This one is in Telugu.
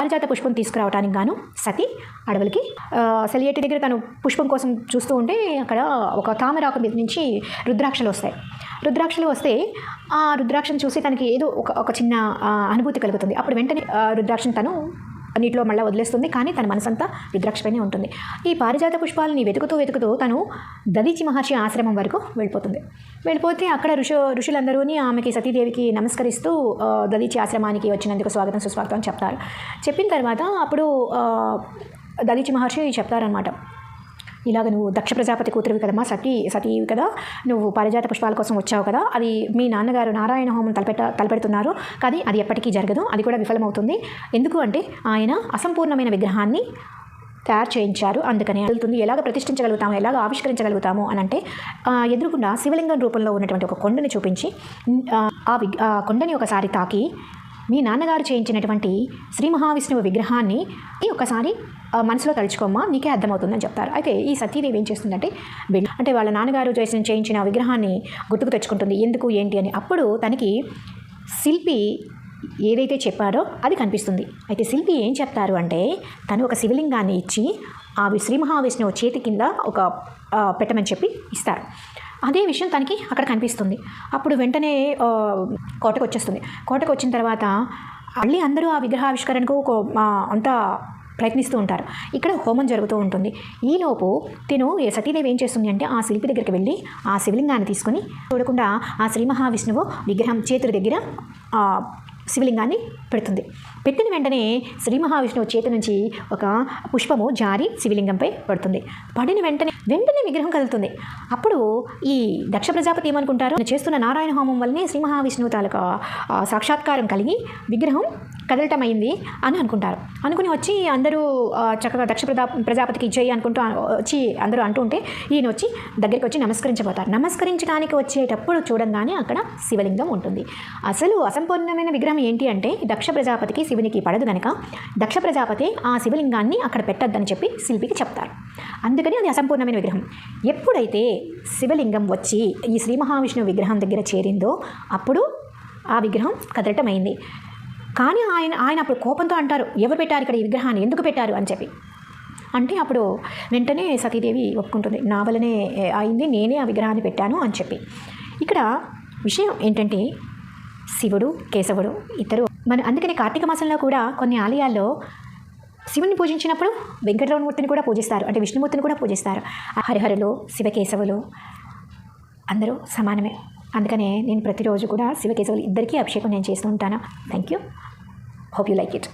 పారిజాత పుష్పం తీసుకురావడానికి గాను సతి అడవులకి సెలియేటి దగ్గర తను పుష్పం కోసం చూస్తూ ఉంటే అక్కడ ఒక తామరాకు మీద నుంచి రుద్రాక్షలు వస్తాయి. రుద్రాక్షలు వస్తే ఆ రుద్రాక్షను చూసి తనకి ఏదో ఒక చిన్న అనుభూతి కలుగుతుంది. అప్పుడు వెంటనే రుద్రాక్షను తను నీటిలో మళ్ళీ వదిలేస్తుంది. కానీ తన మనసంతా రుద్రాక్షపైనే ఉంటుంది. ఈ పారిజాత పుష్పాలని వెతుకుతూ తను దదీచి మహర్షి ఆశ్రమం వరకు వెళ్ళిపోతే అక్కడ ఋషులందరూ ఆమెకి సతీదేవికి నమస్కరిస్తూ దదీచి ఆశ్రమానికి వచ్చినందుకు స్వాగతం సుస్వాగతం చెప్తారు. చెప్పిన తర్వాత అప్పుడు దదీచి మహర్షి చెప్తారనమాట, ఇలాగ నువ్వు దక్ష ప్రజాపతి కూతురివి కదమ్మా, సతీవి కదా, నువ్వు పారిజాత పుష్పాల కోసం వచ్చావు కదా, అది మీ నాన్నగారు నారాయణ హోమం తలపెడుతున్నారు, కానీ అది ఎప్పటికీ జరగదు, అది కూడా విఫలమవుతుంది. ఎందుకు అంటే ఆయన అసంపూర్ణమైన విగ్రహాన్ని తయారు చేయించారు, అందుకని వెళ్తుంది. ఎలాగ ప్రతిష్ఠించగలుగుతాము, ఎలాగ ఆవిష్కరించగలుగుతాము అని అంటే ఎదురుకుండా శివలింగం రూపంలో ఉన్నటువంటి ఒక కొండని చూపించి ఆ కొండని ఒకసారి తాకి మీ నాన్నగారు చేయించినటువంటి శ్రీ మహావిష్ణువు విగ్రహాన్ని ఒకసారి మనసులో తలుచుకోమ్మా, నీకే అర్థమవుతుందని చెప్తారు. అయితే ఈ సతీదేవి ఏం చేస్తుందంటే అంటే వాళ్ళ నాన్నగారు చేయించిన విగ్రహాన్ని గుర్తుకు తెచ్చుకుంటుంది, ఎందుకు ఏంటి అని. అప్పుడు తనకి శిల్పి ఏదైతే చెప్పారో అది కనిపిస్తుంది. అయితే శిల్పి ఏం చెప్తారు అంటే తను ఒక శివలింగాన్ని ఇచ్చి ఆ శ్రీ మహావిష్ణువు చేతి కింద ఒక పెట్టమని చెప్పి ఇస్తారు. అదే విషయం తనకి అక్కడ కనిపిస్తుంది. అప్పుడు వెంటనే కోటకు వచ్చేస్తుంది. కోటకు వచ్చిన తర్వాత మళ్ళీ అందరూ ఆ విగ్రహావిష్కరణకు అంతా ప్రయత్నిస్తూ ఉంటారు. ఇక్కడ హోమం జరుగుతూ ఉంటుంది. ఈలోపు సతీదేవి ఏం చేస్తుంది అంటే ఆ శిల్పి దగ్గరికి వెళ్ళి ఆ శివలింగాన్ని తీసుకొని చూడకుండా ఆ శ్రీ మహావిష్ణువు విగ్రహం చేతుల దగ్గర శివలింగాన్ని పెడుతుంది. పెట్టిన వెంటనే శ్రీ మహావిష్ణువు చేతి నుంచి ఒక పుష్పము జారి శివలింగంపై పడుతుంది. పడిన వెంటనే విగ్రహం కదులుతుంది. అప్పుడు ఈ దక్ష ప్రజాపతి ఏమనుకుంటారు, చేస్తున్న నారాయణ హోమం వల్లనే శ్రీ మహావిష్ణువు తాలూకా సాక్షాత్కారం కలిగి విగ్రహం కదలటం అయింది అని అనుకుంటారు. అనుకుని వచ్చి అందరూ చక్కగా దక్ష ప్రజాపతికి ఇచ్చేయి అనుకుంటూ వచ్చి అందరూ అంటూ ఉంటే ఈయన వచ్చి దగ్గరికి వచ్చి నమస్కరించబోతారు. నమస్కరించడానికి వచ్చేటప్పుడు చూడంగానే అక్కడ శివలింగం ఉంటుంది. అసలు అసంపూర్ణమైన విగ్రహం ఏంటి అంటే దక్ష ప్రజాపతికి శివునికి పడదు కనుక దక్ష ప్రజాపతి ఆ శివలింగాన్ని అక్కడ పెట్టద్దని చెప్పి శిల్పికి చెప్తారు. అందుకని అది అసంపూర్ణమైన విగ్రహం. ఎప్పుడైతే శివలింగం వచ్చి ఈ శ్రీ మహావిష్ణువు విగ్రహం దగ్గర చేరిందో అప్పుడు ఆ విగ్రహం కదలటం అయింది. కానీ ఆయన అప్పుడు కోపంతో అంటారు, ఎవరు పెట్టారు ఇక్కడ ఈ విగ్రహాన్ని, ఎందుకు పెట్టారు అని చెప్పి అంటే అప్పుడు వెంటనే సతీదేవి ఒప్పుకుంటుంది, నా వల్లనే అయింది, నేనే ఆ విగ్రహాన్ని పెట్టాను అని చెప్పి. ఇక్కడ విషయం ఏంటంటే శివుడు కేశవుడు ఇద్దరు అందుకనే కార్తీక మాసంలో కూడా కొన్ని ఆలయాల్లో శివుని పూజించినప్పుడు వెంకటరమణమూర్తిని కూడా పూజిస్తారు, అంటే విష్ణుమూర్తిని కూడా పూజిస్తారు. హరిహరులు శివకేశవులు అందరూ సమానమే. అందుకనే నేను ప్రతిరోజు కూడా శివకేశవులు ఇద్దరికీ అభిషేకం నేను చేస్తూ ఉంటాను. Thank you. Hope you like it.